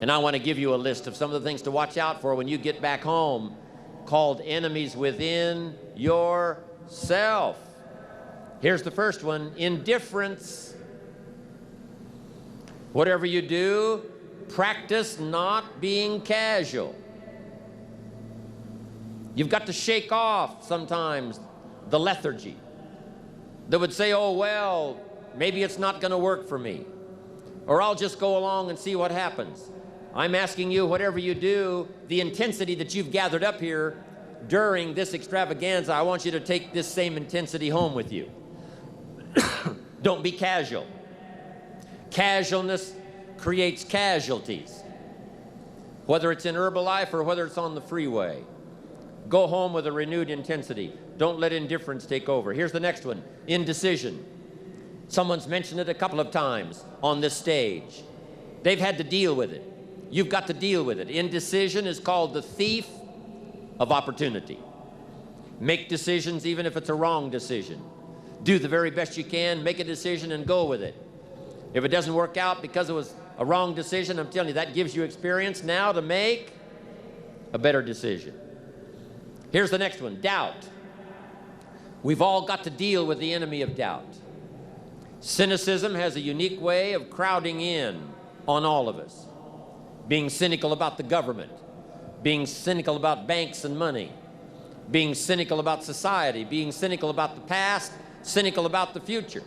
And I want to give you a list of some of the things to watch out for when you get back home, called enemies within yourself. Here's the first one: indifference. Whatever you do, practice not being casual. You've got to shake off sometimes the lethargy that would say, oh, well, maybe it's not going to work for me, or I'll just go along and see what happens. I'm asking you, whatever you do, the intensity that you've gathered up here during this extravaganza, I want you to take this same intensity home with you. Don't be casual. Casualness creates casualties, whether it's in Herbalife or whether it's on the freeway. Go home with a renewed intensity. Don't let indifference take over. Here's the next one: indecision. Someone's mentioned it a couple of times on this stage. They've had to deal with it. You've got to deal with it. Indecision is called the thief of opportunity. Make decisions even if it's a wrong decision. Do the very best you can, make a decision and go with it. If it doesn't work out because it was a wrong decision, I'm telling you, that gives you experience now to make a better decision. Here's the next one: doubt. We've all got to deal with the enemy of doubt. Cynicism has a unique way of crowding in on all of us. Being cynical about the government, being cynical about banks and money, being cynical about society, being cynical about the past, cynical about the future.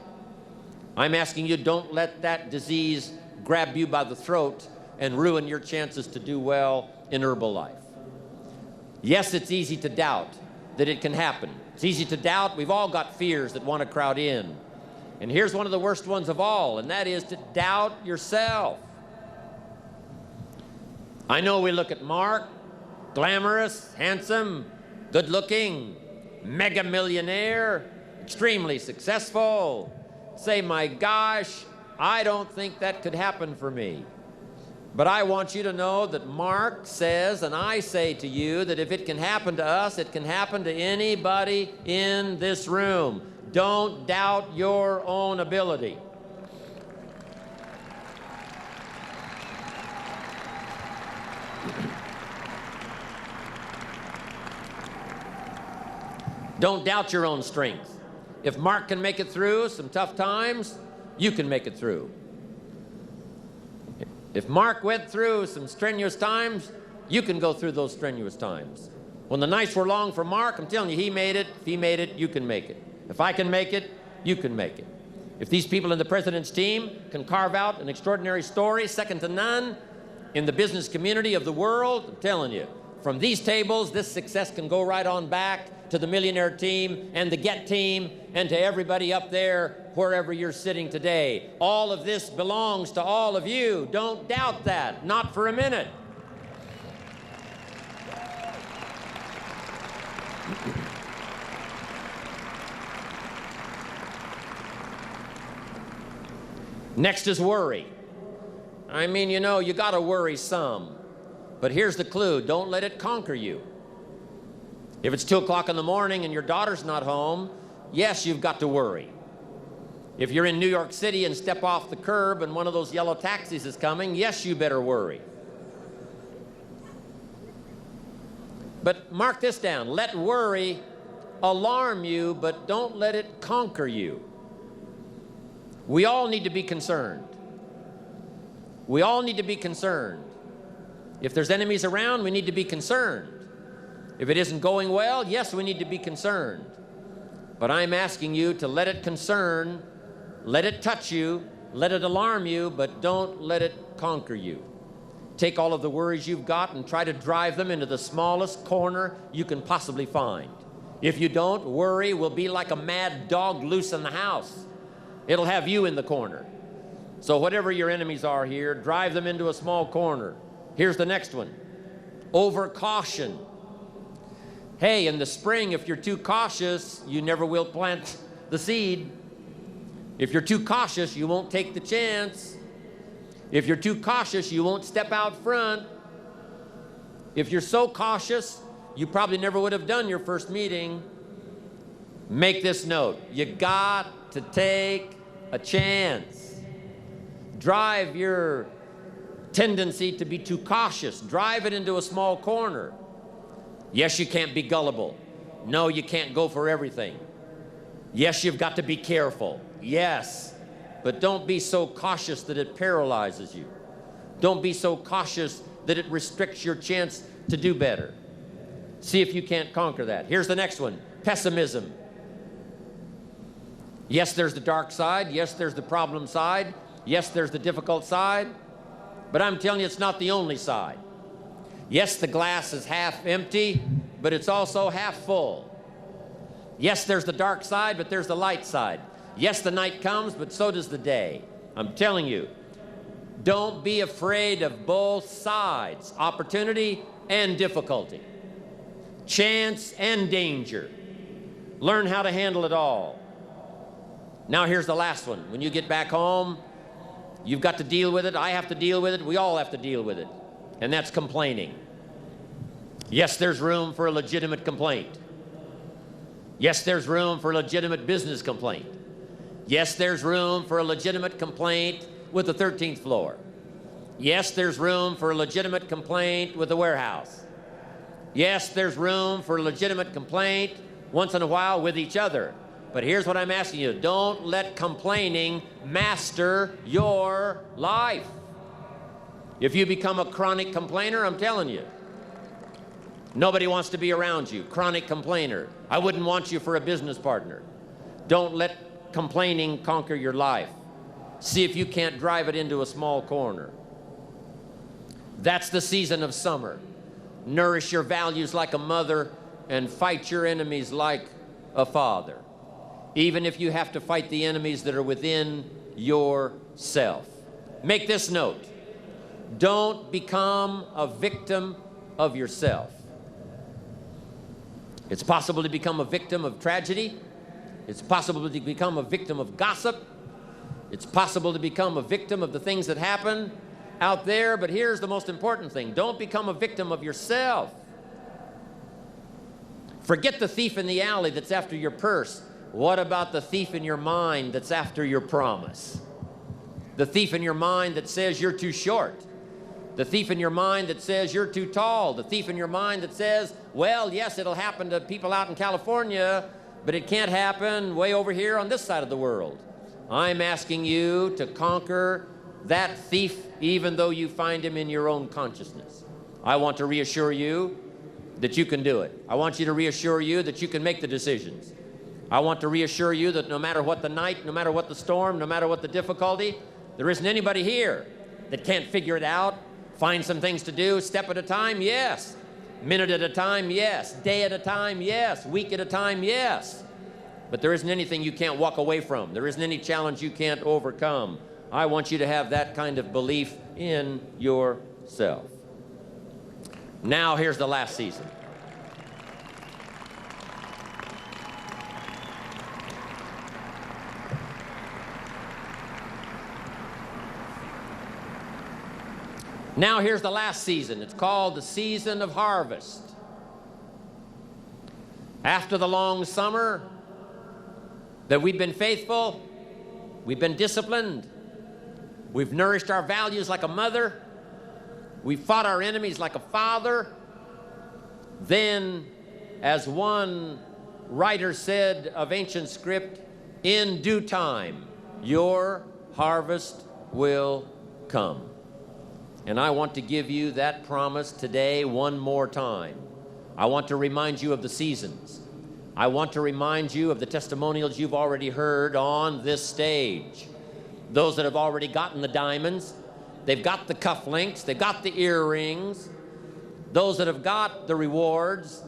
I'm asking you, don't let that disease grab you by the throat and ruin your chances to do well in Herbalife. Yes, it's easy to doubt that it can happen. It's easy to doubt. We've all got fears that want to crowd in. And here's one of the worst ones of all, and that is to doubt yourself. I know we look at Mark, glamorous, handsome, good-looking, mega millionaire, extremely successful. Say, my gosh, I don't think that could happen for me. But I want you to know that Mark says, and I say to you, that if it can happen to us, it can happen to anybody in this room. Don't doubt your own ability. Don't doubt your own strength. If Mark can make it through some tough times, you can make it through. If Mark went through some strenuous times, you can go through those strenuous times. When the nights were long for Mark, I'm telling you, he made it. If he made it, you can make it. If I can make it, you can make it. If these people in the president's team can carve out an extraordinary story, second to none, in the business community of the world, I'm telling you, from these tables, this success can go right on back to the millionaire team and the Get team and to everybody up there, wherever you're sitting today. All of this belongs to all of you. Don't doubt that, not for a minute. Next is worry. I mean, you know, you got to worry some. But here's the clue: don't let it conquer you. If it's 2 o'clock in the morning and your daughter's not home, yes, you've got to worry. If you're in New York City and step off the curb and one of those yellow taxis is coming, yes, you better worry. But mark this down: let worry alarm you, but don't let it conquer you. We all need to be concerned. We all need to be concerned. If there's enemies around, we need to be concerned. If it isn't going well, yes, we need to be concerned. But I'm asking you to let it concern, let it touch you, let it alarm you, but don't let it conquer you. Take all of the worries you've got and try to drive them into the smallest corner you can possibly find. If you don't, worry will be like a mad dog loose in the house. It'll have you in the corner. So whatever your enemies are here, drive them into a small corner. Here's the next one: over-caution. Hey, in the spring, if you're too cautious, you never will plant the seed. If you're too cautious, you won't take the chance. If you're too cautious, you won't step out front. If you're so cautious, you probably never would have done your first meeting. Make this note: you got to take a chance. Drive your tendency to be too cautious. Drive it into a small corner. Yes, you can't be gullible. No, you can't go for everything. Yes, you've got to be careful. Yes, but don't be so cautious that it paralyzes you. Don't be so cautious that it restricts your chance to do better. See if you can't conquer that. Here's the next one, pessimism. Yes, there's the dark side. Yes, there's the problem side. Yes, there's the difficult side. But I'm telling you, it's not the only side. Yes, the glass is half empty, but it's also half full. Yes, there's the dark side, but there's the light side. Yes, the night comes, but so does the day. I'm telling you, don't be afraid of both sides, opportunity and difficulty, chance and danger. Learn how to handle it all. Now here's the last one. When you get back home, you've got to deal with it. I have to deal with it. We all have to deal with it. And that's complaining. Yes, there's room for a legitimate complaint. Yes, there's room for a legitimate business complaint. Yes, there's room for a legitimate complaint with the 13th floor. Yes, there's room for a legitimate complaint with the warehouse. Yes, there's room for a legitimate complaint once in a while with each other. But here's what I'm asking you. Don't let complaining master your life. If you become a chronic complainer, I'm telling you, nobody wants to be around you. Chronic complainer. I wouldn't want you for a business partner. Don't let complaining conquer your life. See if you can't drive it into a small corner. That's the season of summer. Nourish your values like a mother and fight your enemies like a father. Even if you have to fight the enemies that are within yourself. Make this note. Don't become a victim of yourself. It's possible to become a victim of tragedy. It's possible to become a victim of gossip. It's possible to become a victim of the things that happen out there. But here's the most important thing. Don't become a victim of yourself. Forget the thief in the alley that's after your purse. What about the thief in your mind that's after your promise? The thief in your mind that says you're too short. The thief in your mind that says you're too tall. The thief in your mind that says, well, yes, it'll happen to people out in California, but it can't happen way over here on this side of the world. I'm asking you to conquer that thief even though you find him in your own consciousness. I want to reassure you that you can do it. I want you to reassure you that you can make the decisions. I want to reassure you that no matter what the night, no matter what the storm, no matter what the difficulty, there isn't anybody here that can't figure it out, find some things to do, step at a time, yes. Minute at a time, yes. Day at a time, yes. Week at a time, yes. But there isn't anything you can't walk away from. There isn't any challenge you can't overcome. I want you to have that kind of belief in yourself. Now here's the last season. Now here's the last season. It's called the season of harvest. After the long summer that we've been faithful, we've been disciplined, we've nourished our values like a mother, we've fought our enemies like a father, then, as one writer said of ancient script, in due time, your harvest will come. And I want to give you that promise today one more time. I want to remind you of the seasons. I want to remind you of the testimonials you've already heard on this stage. Those that have already gotten the diamonds, they've got the cufflinks, they've got the earrings. Those that have got the rewards,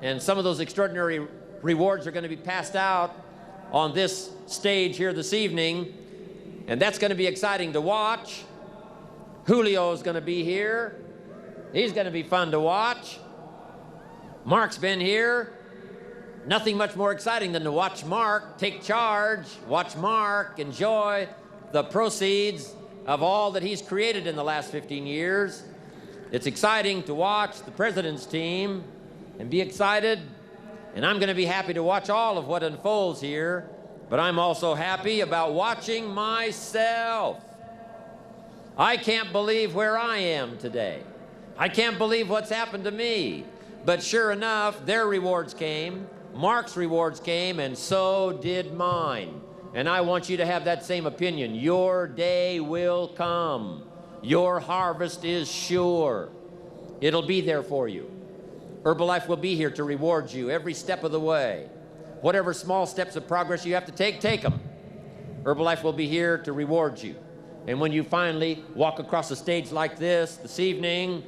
and some of those extraordinary rewards are going to be passed out on this stage here this evening, and that's going to be exciting to watch. Julio's going to be here. He's going to be fun to watch. Mark's been here. Nothing much more exciting than to watch Mark take charge, watch Mark enjoy the proceeds of all that he's created in the last 15 years. It's exciting to watch the president's team and be excited, and I'm going to be happy to watch all of what unfolds here, but I'm also happy about watching myself. I can't believe where I am today. I can't believe what's happened to me. But sure enough, their rewards came, Mark's rewards came, and so did mine. And I want you to have that same opinion. Your day will come. Your harvest is sure. It'll be there for you. Herbalife will be here to reward you every step of the way. Whatever small steps of progress you have to take them. Herbalife will be here to reward you. And when you finally walk across a stage like this evening,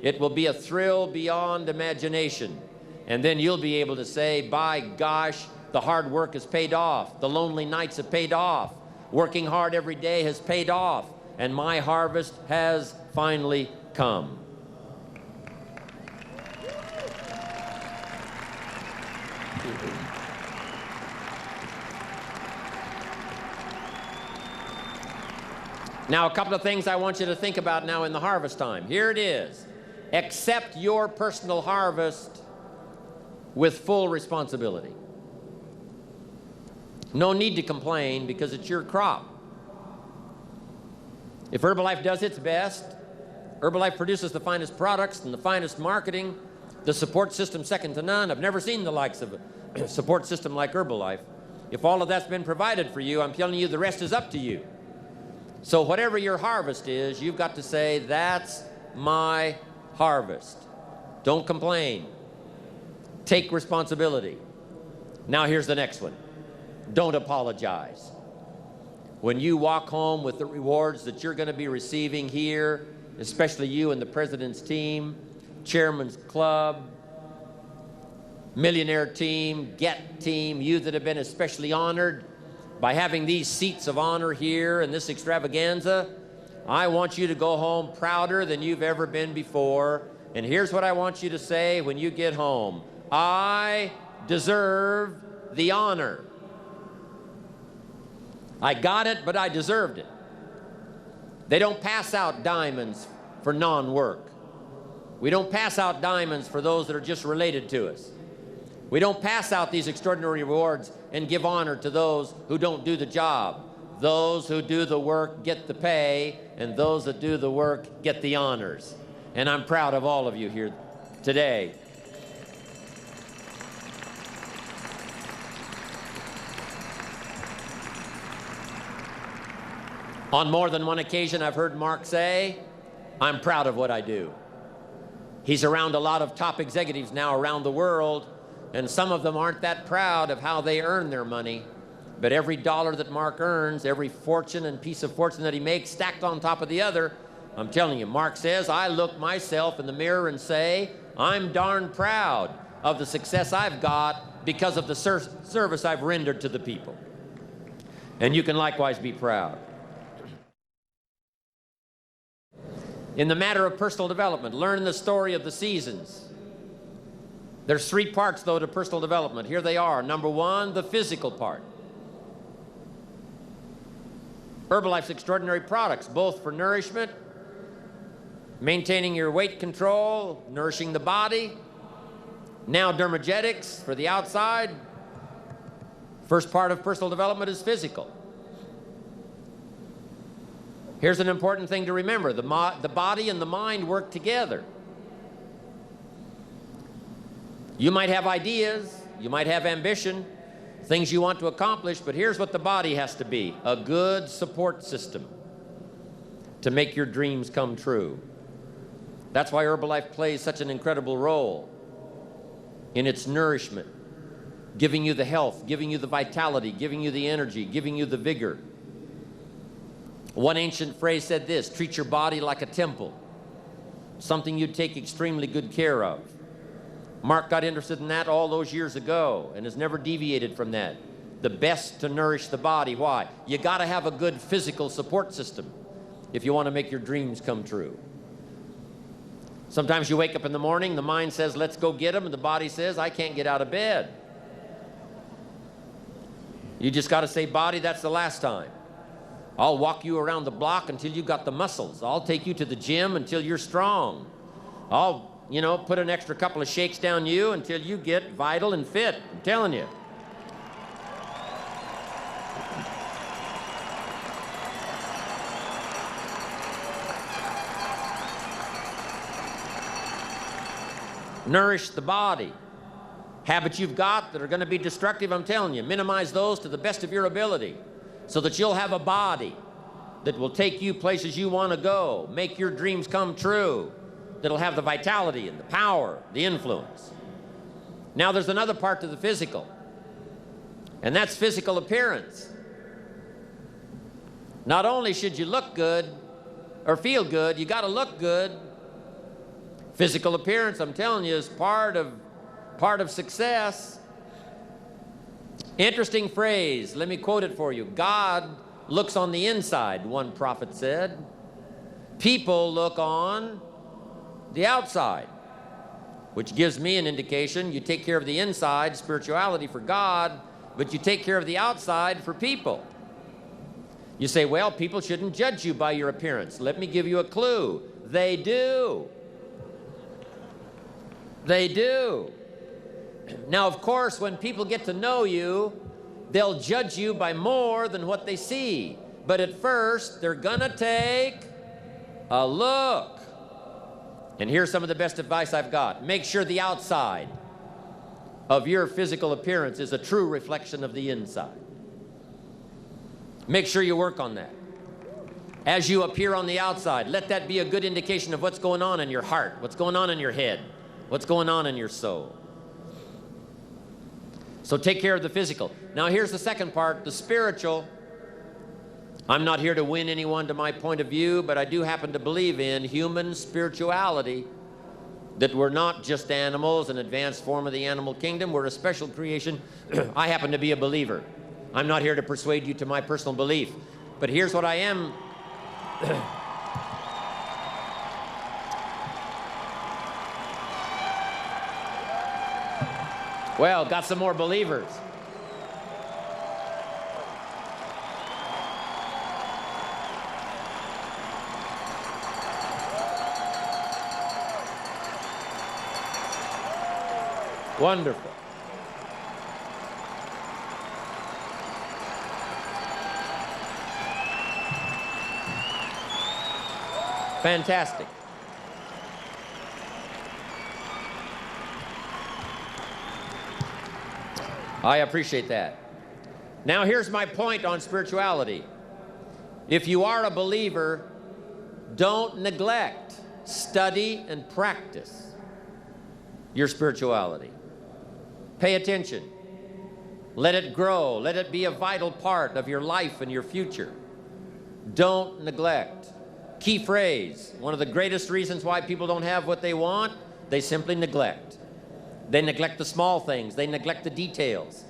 it will be a thrill beyond imagination. And then you'll be able to say, by gosh, the hard work has paid off. The lonely nights have paid off. Working hard every day has paid off. And my harvest has finally come. Now, a couple of things I want you to think about now in the harvest time. Here it is. Accept your personal harvest with full responsibility. No need to complain because it's your crop. If Herbalife does its best, Herbalife produces the finest products and the finest marketing, the support system second to none. I've never seen the likes of a support system like Herbalife. If all of that's been provided for you, I'm telling you the rest is up to you. So whatever your harvest is, you've got to say, that's my harvest. Don't complain. Take responsibility. Now here's the next one. Don't apologize. When you walk home with the rewards that you're going to be receiving here, especially you and the President's team, Chairman's Club, Millionaire Team, Get Team, you that have been especially honored by having these seats of honor here in this extravaganza, I want you to go home prouder than you've ever been before. And here's what I want you to say when you get home. I deserve the honor. I got it, but I deserved it. They don't pass out diamonds for non-work. We don't pass out diamonds for those that are just related to us. We don't pass out these extraordinary rewards and give honor to those who don't do the job. Those who do the work get the pay, and those that do the work get the honors. And I'm proud of all of you here today. On more than one occasion, I've heard Mark say, I'm proud of what I do. He's around a lot of top executives now around the world, and some of them aren't that proud of how they earn their money. But every dollar that Mark earns, every fortune and piece of fortune that he makes stacked on top of the other, I'm telling you, Mark says, I look myself in the mirror and say, I'm darn proud of the success I've got because of the service I've rendered to the people. And you can likewise be proud. In the matter of personal development, learn the story of the seasons. There's 3 parts, though, to personal development. Here they are. Number 1, the physical part. Herbalife's extraordinary products, both for nourishment, maintaining your weight control, nourishing the body. Now dermagetics for the outside. First part of personal development is physical. Here's an important thing to remember. The body and the mind work together. You might have ideas, you might have ambition, things you want to accomplish, but here's what the body has to be: a good support system to make your dreams come true. That's why Herbalife plays such an incredible role in its nourishment, giving you the health, giving you the vitality, giving you the energy, giving you the vigor. One ancient phrase said this: treat your body like a temple, something you'd take extremely good care of. Mark got interested in that all those years ago and has never deviated from that. The best to nourish the body. Why? You got to have a good physical support system if you want to make your dreams come true. Sometimes you wake up in the morning, the mind says, let's go get them, and the body says, I can't get out of bed. You just got to say, body, that's the last time. I'll walk you around the block until you got the muscles. I'll take you to the gym until you're strong. I'll put an extra couple of shakes down you until you get vital and fit. I'm telling you. Nourish the body. Habits you've got that are going to be destructive, I'm telling you, minimize those to the best of your ability so that you'll have a body that will take you places you want to go, make your dreams come true, that'll have the vitality and the power, the influence. Now there's another part to the physical, and that's physical appearance. Not only should you look good or feel good, you got to look good. Physical appearance, I'm telling you, is part of success. Interesting phrase. Let me quote it for you. God looks on the inside, one prophet said. People look on the outside, which gives me an indication you take care of the inside, spirituality, for God, but you take care of the outside for people. You say, well, people shouldn't judge you by your appearance. Let me give you a clue. They do. They do. Now, of course, when people get to know you, they'll judge you by more than what they see. But at first, they're gonna take a look. And here's some of the best advice I've got. Make sure the outside of your physical appearance is a true reflection of the inside. Make sure you work on that. As you appear on the outside, let that be a good indication of what's going on in your heart, what's going on in your head, what's going on in your soul. So take care of the physical. Now here's the second part, the spiritual. I'm not here to win anyone to my point of view, but I do happen to believe in human spirituality, that we're not just animals, an advanced form of the animal kingdom. We're a special creation. I happen to be a believer. I'm not here to persuade you to my personal belief, but here's what I am. Well, got some more believers. Wonderful. Fantastic. I appreciate that. Now here's my point on spirituality. If you are a believer, don't neglect, study, and practice your spirituality. Pay attention. Let it grow. Let it be a vital part of your life and your future. Don't neglect. Key phrase, one of the greatest reasons why people don't have what they want, they simply neglect. They neglect the small things. They neglect the details.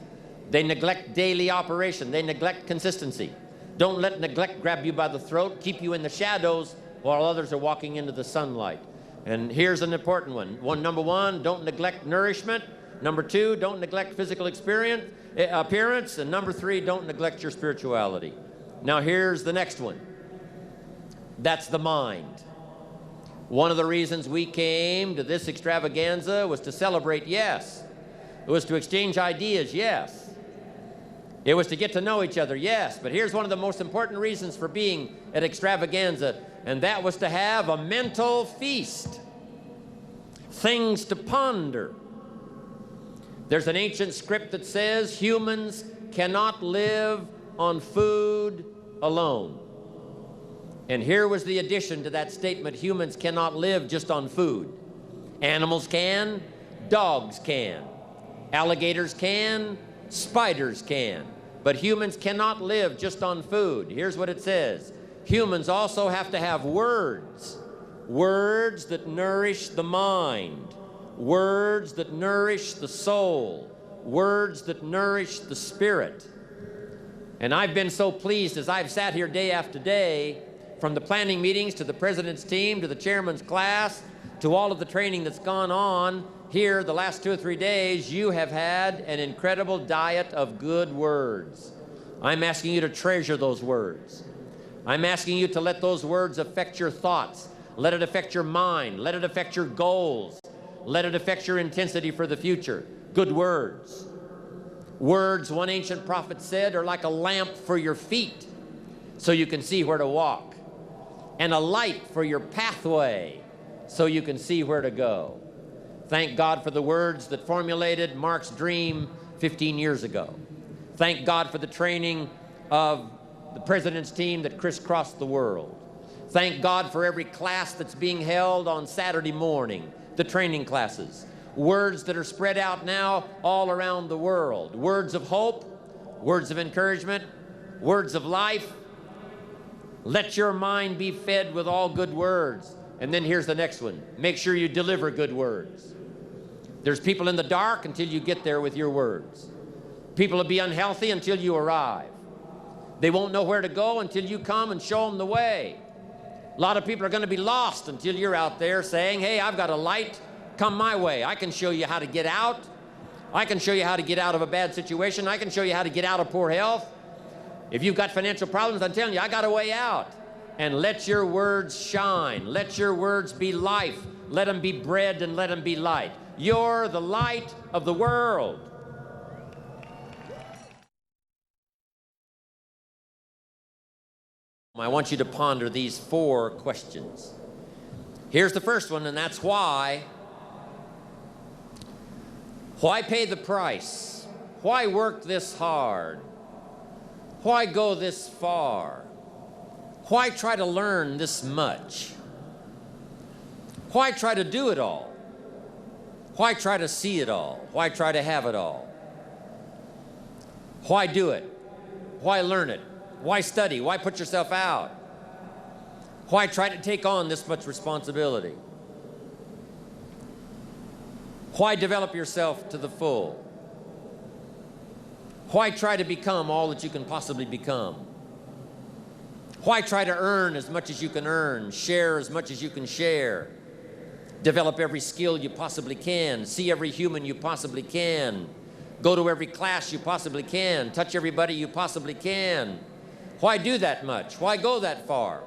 They neglect daily operation. They neglect consistency. Don't let neglect grab you by the throat, keep you in the shadows while others are walking into the sunlight. And here's an important one. Number one, don't neglect nourishment. Number two, don't neglect physical appearance. And number three, don't neglect your spirituality. Now here's the next one. That's the mind. One of the reasons we came to this extravaganza was to celebrate, yes. It was to exchange ideas, yes. It was to get to know each other, yes. But here's one of the most important reasons for being at extravaganza, and that was to have a mental feast. Things to ponder. There's an ancient script that says humans cannot live on food alone. And here was the addition to that statement: humans cannot live just on food. Animals can, dogs can, alligators can, spiders can, but humans cannot live just on food. Here's what it says: humans also have to have words, words that nourish the mind, words that nourish the soul, words that nourish the spirit. And I've been so pleased as I've sat here day after day, from the planning meetings to the president's team to the chairman's class to all of the training that's gone on here the last 2 or 3 days, you have had an incredible diet of good words. I'm asking you to treasure those words. I'm asking you to let those words affect your thoughts. Let it affect your mind. Let it affect your goals. Let it affect your intensity for the future. Good words. Words, one ancient prophet said, are like a lamp for your feet so you can see where to walk, and a light for your pathway so you can see where to go. Thank God for the words that formulated Mark's dream 15 years ago. Thank God for the training of the president's team that crisscrossed the world. Thank God for every class that's being held on Saturday morning, the training classes. Words that are spread out now all around the world. Words of hope, words of encouragement, words of life. Let your mind be fed with all good words. And then here's the next one. Make sure you deliver good words. There's people in the dark until you get there with your words. People will be unhealthy until you arrive. They won't know where to go until you come and show them the way. A lot of people are going to be lost until you're out there saying, hey, I've got a light, come my way. I can show you how to get out. I can show you how to get out of a bad situation. I can show you how to get out of poor health. If you've got financial problems, I'm telling you, I got a way out. And let your words shine. Let your words be life. Let them be bread and let them be light. You're the light of the world. I want you to ponder these 4 questions. Here's the first one, and that's why. Why pay the price? Why work this hard? Why go this far? Why try to learn this much? Why try to do it all? Why try to see it all? Why try to have it all? Why do it? Why learn it? Why study? Why put yourself out? Why try to take on this much responsibility? Why develop yourself to the full? Why try to become all that you can possibly become? Why try to earn as much as you can earn, share as much as you can share, develop every skill you possibly can, see every human you possibly can, go to every class you possibly can, touch everybody you possibly can? Why do that much? Why go that far?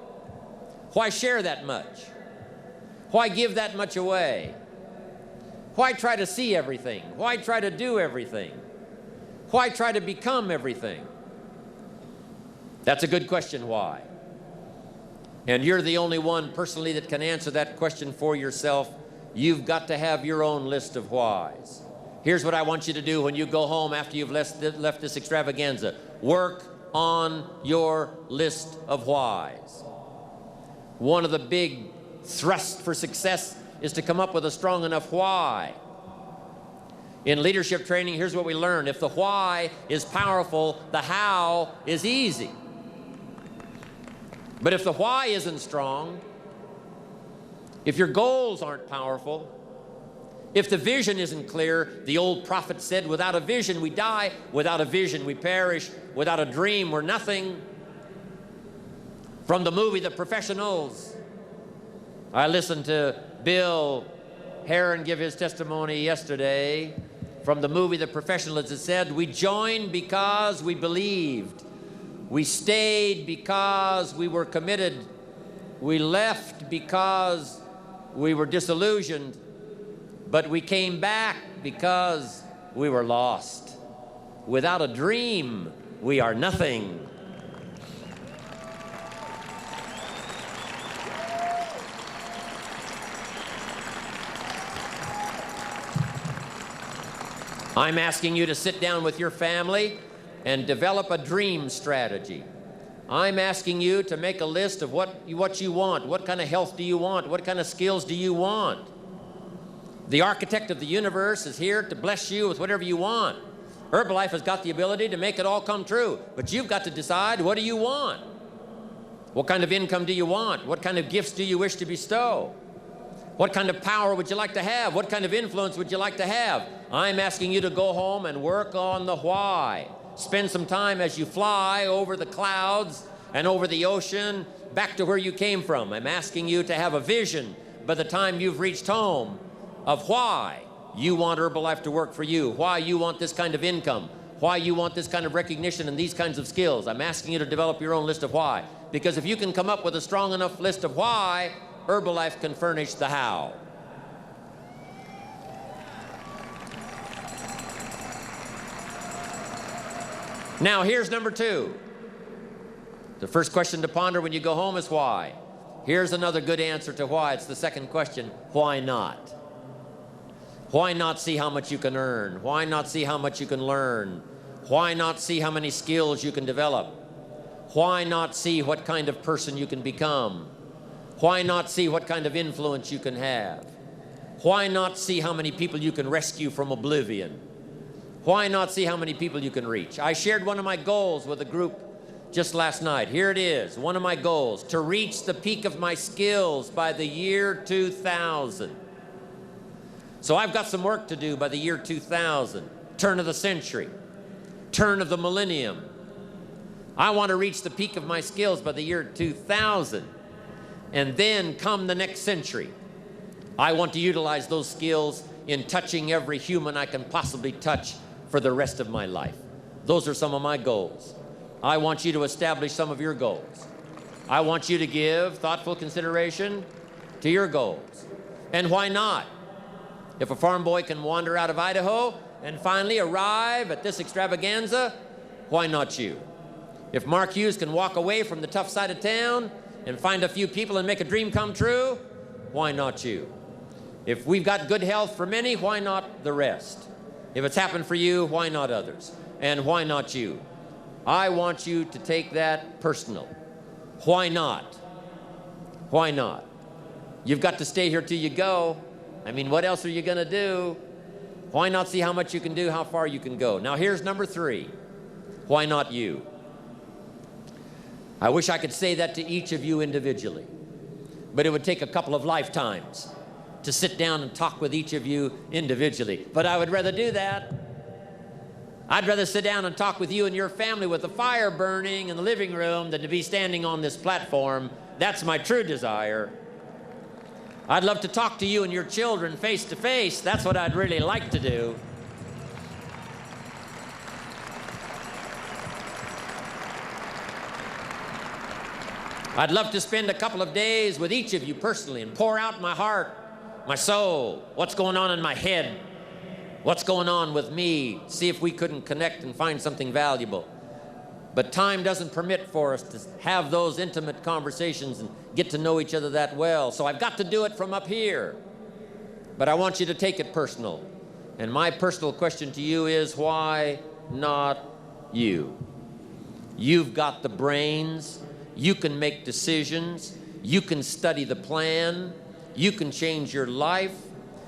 Why share that much? Why give that much away? Why try to see everything? Why try to do everything? Why try to become everything? That's a good question, why? And you're the only one personally that can answer that question for yourself. You've got to have your own list of whys. Here's what I want you to do when you go home after you've left this extravaganza. Work on your list of whys. One of the big thrusts for success is to come up with a strong enough why. In leadership training, here's what we learn. If the why is powerful, the how is easy. But if the why isn't strong, if your goals aren't powerful, if the vision isn't clear, the old prophet said, without a vision we die, without a vision we perish, without a dream we're nothing. From the movie The Professionals, I listened to Bill Heron give his testimony yesterday. From the movie The Professionals, it said, we joined because we believed. We stayed because we were committed. We left because we were disillusioned. But we came back because we were lost. Without a dream, we are nothing. I'm asking you to sit down with your family and develop a dream strategy. I'm asking you to make a list of what you want. What kind of health do you want? What kind of skills do you want? The architect of the universe is here to bless you with whatever you want. Herbalife has got the ability to make it all come true, but you've got to decide, what do you want? What kind of income do you want? What kind of gifts do you wish to bestow? What kind of power would you like to have? What kind of influence would you like to have? I'm asking you to go home and work on the why. Spend some time as you fly over the clouds and over the ocean back to where you came from. I'm asking you to have a vision by the time you've reached home of why you want Herbalife to work for you, why you want this kind of income, why you want this kind of recognition and these kinds of skills. I'm asking you to develop your own list of why. Because if you can come up with a strong enough list of why, Herbalife can furnish the how. Now, here's number 2. The first question to ponder when you go home is why. Here's another good answer to why. It's the second question, why not? Why not see how much you can earn? Why not see how much you can learn? Why not see how many skills you can develop? Why not see what kind of person you can become? Why not see what kind of influence you can have? Why not see how many people you can rescue from oblivion? Why not see how many people you can reach? I shared one of my goals with a group just last night. Here it is, one of my goals, to reach the peak of my skills by the year 2000. So I've got some work to do by the year 2000, turn of the century, turn of the millennium. I want to reach the peak of my skills by the year 2000. And then come the next century, I want to utilize those skills in touching every human I can possibly touch for the rest of my life. Those are some of my goals. I want you to establish some of your goals. I want you to give thoughtful consideration to your goals. And why not? If a farm boy can wander out of Idaho and finally arrive at this extravaganza, why not you? If Mark Hughes can walk away from the tough side of town and find a few people and make a dream come true, why not you? If we've got good health for many, why not the rest? If it's happened for you, why not others? And why not you? I want you to take that personal. Why not? Why not? You've got to stay here till you go. I mean, what else are you going to do? Why not see how much you can do, how far you can go? Now, here's number 3. Why not you? I wish I could say that to each of you individually, but it would take a couple of lifetimes to sit down and talk with each of you individually. But I would rather do that. I'd rather sit down and talk with you and your family with the fire burning in the living room than to be standing on this platform. That's my true desire. I'd love to talk to you and your children face to face. That's what I'd really like to do. I'd love to spend a couple of days with each of you personally and pour out my heart, my soul, what's going on in my head, what's going on with me, see if we couldn't connect and find something valuable. But time doesn't permit for us to have those intimate conversations and get to know each other that well. So I've got to do it from up here. But I want you to take it personal. And my personal question to you is, why not you? You've got the brains. You can make decisions. You can study the plan. You can change your life.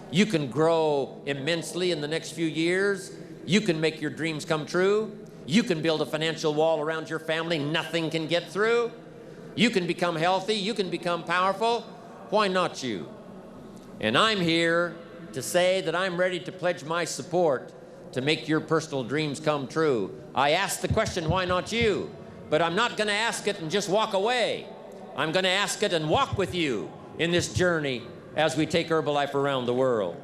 You can grow immensely in the next few years. You can make your dreams come true. You can build a financial wall around your family nothing can get through. You can become healthy. You can become powerful. Why not you? And I'm here to say that I'm ready to pledge my support to make your personal dreams come true. I asked the question, why not you? But I'm not going to ask it and just walk away. I'm going to ask it and walk with you in this journey as we take Herbalife around the world.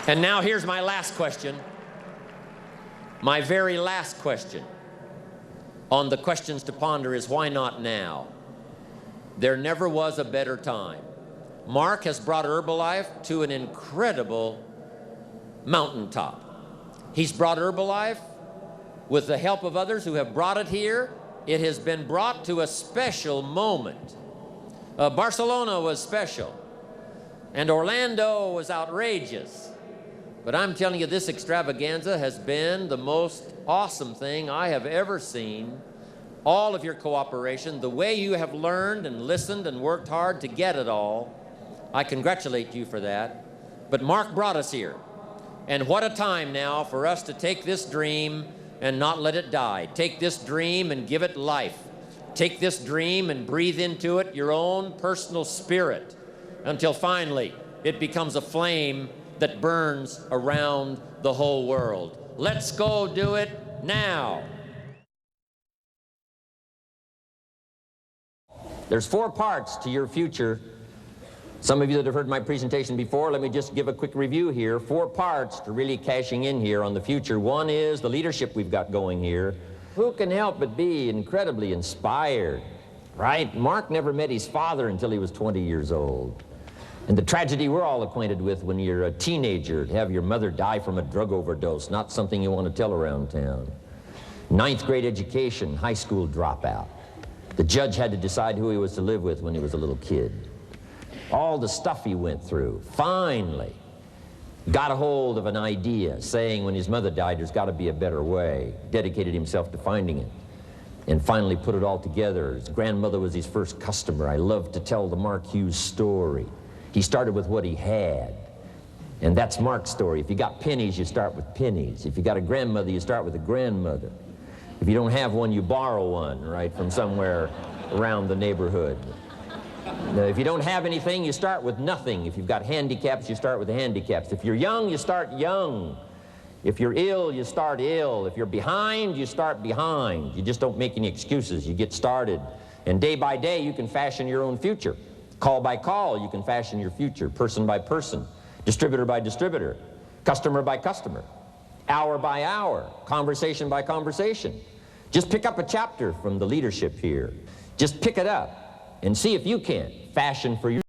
And now here's my last question, my very last question on the questions to ponder is, why not now? There never was a better time. Mark has brought Herbalife to an incredible mountaintop. He's brought Herbalife with the help of others who have brought it here. It has been brought to a special moment. Barcelona was special, and Orlando was outrageous. But I'm telling you, this extravaganza has been the most awesome thing I have ever seen. All of your cooperation, the way you have learned and listened and worked hard to get it all, I congratulate you for that. But Mark brought us here. And what a time now for us to take this dream and not let it die. Take this dream and give it life. Take this dream and breathe into it your own personal spirit until finally it becomes a flame that burns around the whole world. Let's go do it now. There's 4 parts to your future. Some of you that have heard my presentation before, let me just give a quick review here. 4 parts to really cashing in here on the future. One is the leadership we've got going here. Who can help but be incredibly inspired, right? Mark never met his father until he was 20 years old. And the tragedy we're all acquainted with when you're a teenager, to have your mother die from a drug overdose, not something you want to tell around town. Ninth grade education, high school dropout. The judge had to decide who he was to live with when he was a little kid. All the stuff he went through, finally got a hold of an idea, saying when his mother died, there's got to be a better way. Dedicated himself to finding it, and finally put it all together. His grandmother was his first customer. I love to tell the Mark Hughes story. He started with what he had, and that's Mark's story. If you got pennies, you start with pennies. If you got a grandmother, you start with a grandmother. If you don't have one, you borrow one, right, from somewhere around the neighborhood. Now, if you don't have anything, you start with nothing. If you've got handicaps, you start with the handicaps. If you're young, you start young. If you're ill, you start ill. If you're behind, you start behind. You just don't make any excuses. You get started. And day by day, you can fashion your own future. Call by call, you can fashion your future. Person by person, distributor by distributor, customer by customer, hour by hour, conversation by conversation. Just pick up a chapter from the leadership here. Just pick it up and see if you can fashion for your